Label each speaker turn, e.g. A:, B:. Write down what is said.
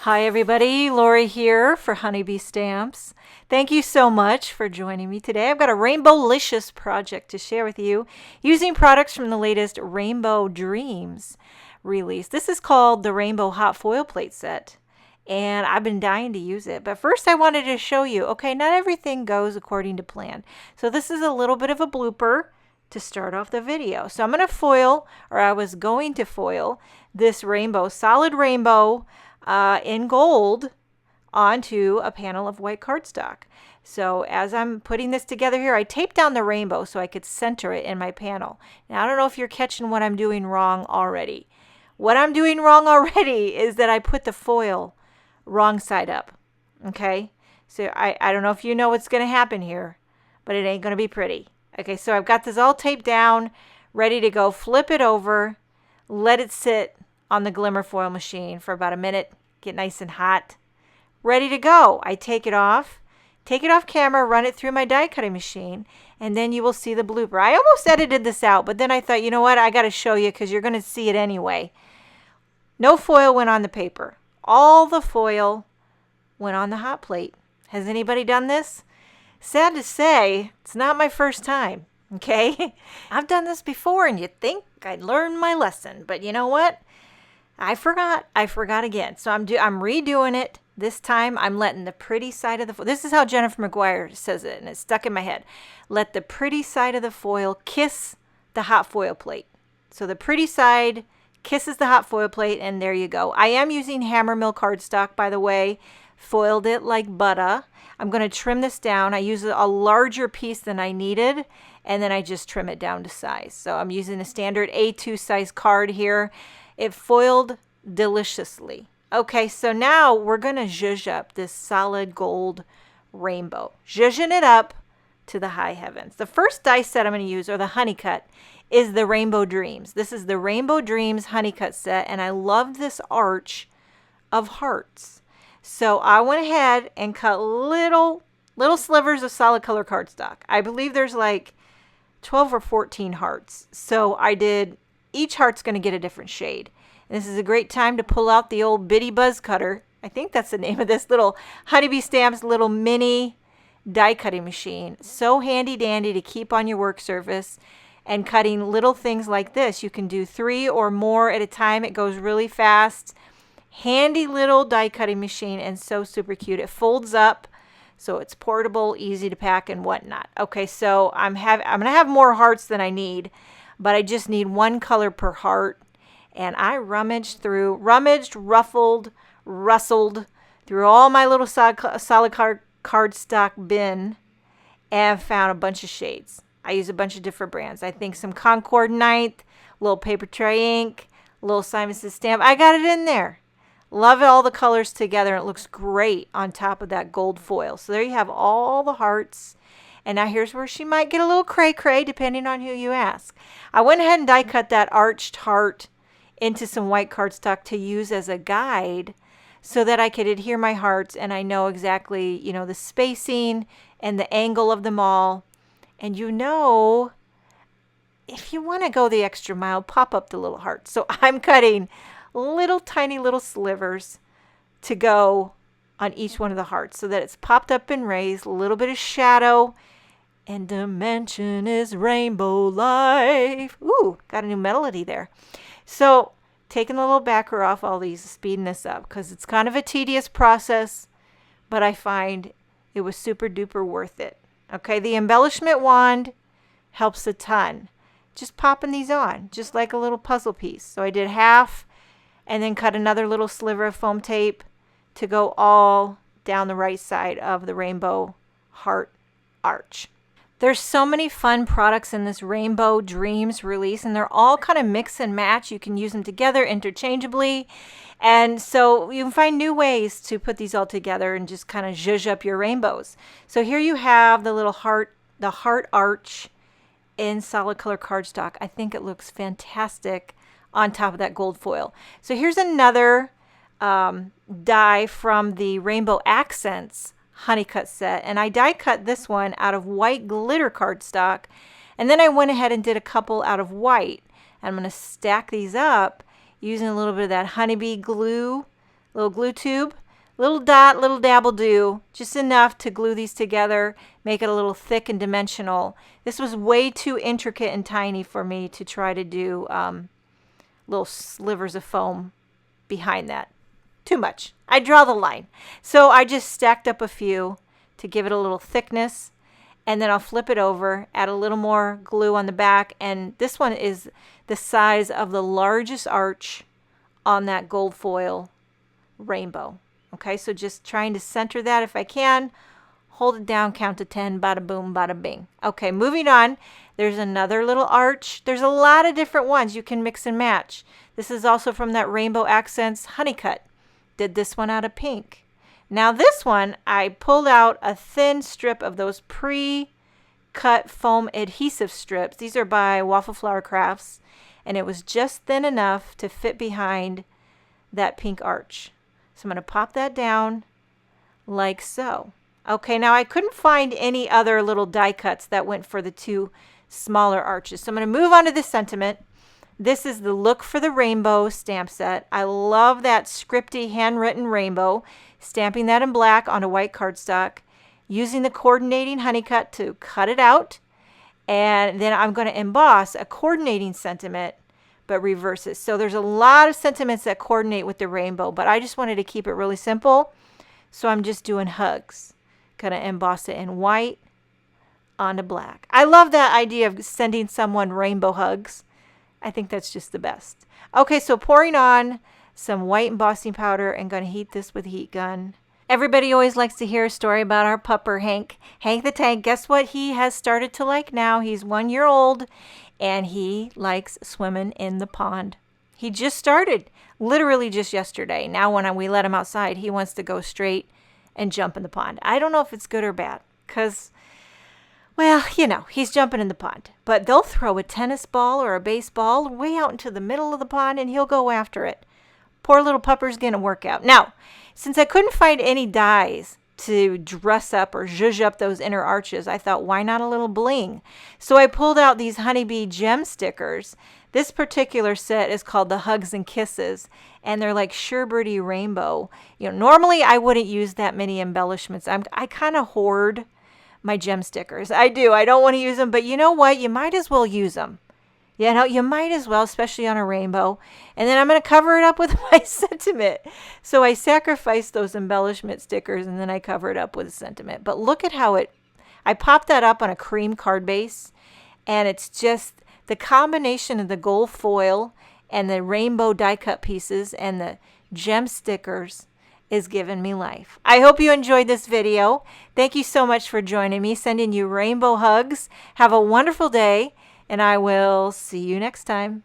A: Hi everybody, Lori here for Honeybee Stamps. Thank you so much for joining me today. I've got a Rainbow-licious project to share with you using products from the latest Rainbow Dreams release. This is called the Rainbow Hot Foil Plate Set, and I've been dying to use it. But first I wanted to show you, okay, not everything goes according to plan. So this is a little bit of a blooper to start off the video. So I'm going to foil, or I was going to foil, this rainbow, solid rainbow, in gold onto a panel of white cardstock. So as I'm putting this together here, I taped down the rainbow so I could center it in my panel. Now I don't know if you're catching what I'm doing wrong already. What I'm doing wrong already is that I put the foil wrong side up. Okay, so I don't know if you know what's going to happen here, but it ain't going to be pretty. Okay, so I've got this all taped down, ready to go. Flip it over, let it sit on the Glimmer foil machine for about a minute, get nice and hot, ready to go. I take it off camera, run it through my die cutting machine, and then you will see the blooper. I almost edited this out, but then I thought, you know what, I got to show you because you're going to see it anyway. No foil went on the paper. All the foil went on the hot plate. Has anybody done this? Sad to say, it's not my first time. Okay, I've done this before, and you'd think I'd learned my lesson, but you know what? I forgot again. So I'm redoing it. This time I'm letting the pretty side of the foil. This is how Jennifer McGuire says it, and it's stuck in my head. Let the pretty side of the foil kiss the hot foil plate. So the pretty side kisses the hot foil plate, and there you go. I am using hammer mill cardstock, by the way. Foiled it like butter. I'm going to trim this down. I use a larger piece than I needed, and then I just trim it down to size. So I'm using a standard A2 size card here. It foiled deliciously. Okay, so now we're going to zhuzh up this solid gold rainbow. Zhuzhing it up to the high heavens. The first die set I'm going to use, or the honeycut, is the Rainbow Dreams. This is the Rainbow Dreams honeycut set, and I love this arch of hearts. So I went ahead and cut little slivers of solid color cardstock. I believe there's like 12 or 14 hearts. So I did, each heart's going to get a different shade. And this is a great time to pull out the old bitty buzz cutter. I think that's the name of this little Honeybee Stamps little mini die cutting machine. So handy dandy to keep on your work surface and cutting little things like this. You can do 3 or more at a time. It goes really fast. Handy little die cutting machine, and so super cute. It folds up, so it's portable, easy to pack and whatnot. Okay, so I'm gonna have more hearts than I need, but I just need one color per heart. And I rummaged, ruffled, rustled through all my little solid cardstock bin and found a bunch of shades. I use a bunch of different brands. I think some Concord Ninth, little Paper Tray ink, little Simon Says stamp. I got it in there. Love it, all the colors together. It looks great on top of that gold foil. So there you have all the hearts. And now here's where she might get a little cray-cray depending on who you ask. I went ahead and die cut that arched heart into some white cardstock to use as a guide so that I could adhere my hearts and I know exactly, you know, the spacing and the angle of them all. And you know, if you want to go the extra mile, pop up the little hearts. So I'm cutting little tiny little slivers to go on each one of the hearts so that it's popped up and raised, a little bit of shadow, and dimension is rainbow life. Ooh, got a new melody there. So taking the little backer off all these, speeding this up because it's kind of a tedious process, but I find it was super duper worth it. Okay, the embellishment wand helps a ton. Just popping these on, just like a little puzzle piece. So I did half and then cut another little sliver of foam tape to go all down the right side of the rainbow heart arch. There's so many fun products in this Rainbow Dreams release, and they're all kind of mix and match. You can use them together interchangeably, and so you can find new ways to put these all together and just kind of zhuzh up your rainbows. So here you have the little heart, the heart arch in solid color cardstock. I think it looks fantastic on top of that gold foil. So here's another die from the Rainbow Accents honeycut set, and I die cut this one out of white glitter cardstock, and then I went ahead and did a couple out of white. And I'm going to stack these up using a little bit of that honeybee glue Little glue tube, little dot, little dabble do, just enough to glue these together, make it a little thick and dimensional. This was way too intricate and tiny for me to try to do little slivers of foam behind that. Too much. I draw the line. So I just stacked up a few to give it a little thickness, and then I'll flip it over, add a little more glue on the back, and this one is the size of the largest arch on that gold foil rainbow. Okay, so just trying to center that if I can. Hold it down, count to 10, bada boom, bada bing. Okay, moving on. There's another little arch. There's a lot of different ones you can mix and match. This is also from that Rainbow Accents Honeycut. Did this one out of pink. Now this one, I pulled out a thin strip of those pre-cut foam adhesive strips. These are by Waffle Flower Crafts, and it was just thin enough to fit behind that pink arch. So I'm going to pop that down like so. Okay, now I couldn't find any other little die cuts that went for the two smaller arches. So I'm going to move on to this sentiment. This is the Look for the Rainbow stamp set. I love that scripty handwritten rainbow. Stamping that in black onto white cardstock. Using the coordinating honeycut to cut it out. And then I'm going to emboss a coordinating sentiment, but reverse it. So there's a lot of sentiments that coordinate with the rainbow, but I just wanted to keep it really simple. So I'm just doing hugs. Going to emboss it in white onto black. I love that idea of sending someone rainbow hugs. I think that's just the best. Okay, so pouring on some white embossing powder and going to heat this with a heat gun. Everybody always likes to hear a story about our pupper, Hank. Hank the Tank, guess what he has started to like now? He's 1 year old and he likes swimming in the pond. He just started, literally just yesterday. Now when we let him outside, he wants to go straight and jump in the pond. I don't know if it's good or bad because, well, you know, he's jumping in the pond. But they'll throw a tennis ball or a baseball way out into the middle of the pond and he'll go after it. Poor little pupper's getting a workout. Now, since I couldn't find any dies to dress up or zhuzh up those inner arches, I thought, why not a little bling? So I pulled out these honeybee gem stickers. This particular set is called the Hugs and Kisses, and they're like sherbety rainbow. You know, normally I wouldn't use that many embellishments. I kind of hoard my gem stickers. I do. I don't want to use them, but you know what? You might as well use them. You know, you might as well, especially on a rainbow. And then I'm going to cover it up with my sentiment. So I sacrificed those embellishment stickers and then I cover it up with a sentiment. But look at how I popped that up on a cream card base. And it's just the combination of the gold foil and the rainbow die cut pieces and the gem stickers is giving me life. I hope you enjoyed this video. Thank you so much for joining me. Sending you rainbow hugs. Have a wonderful day. And I will see you next time.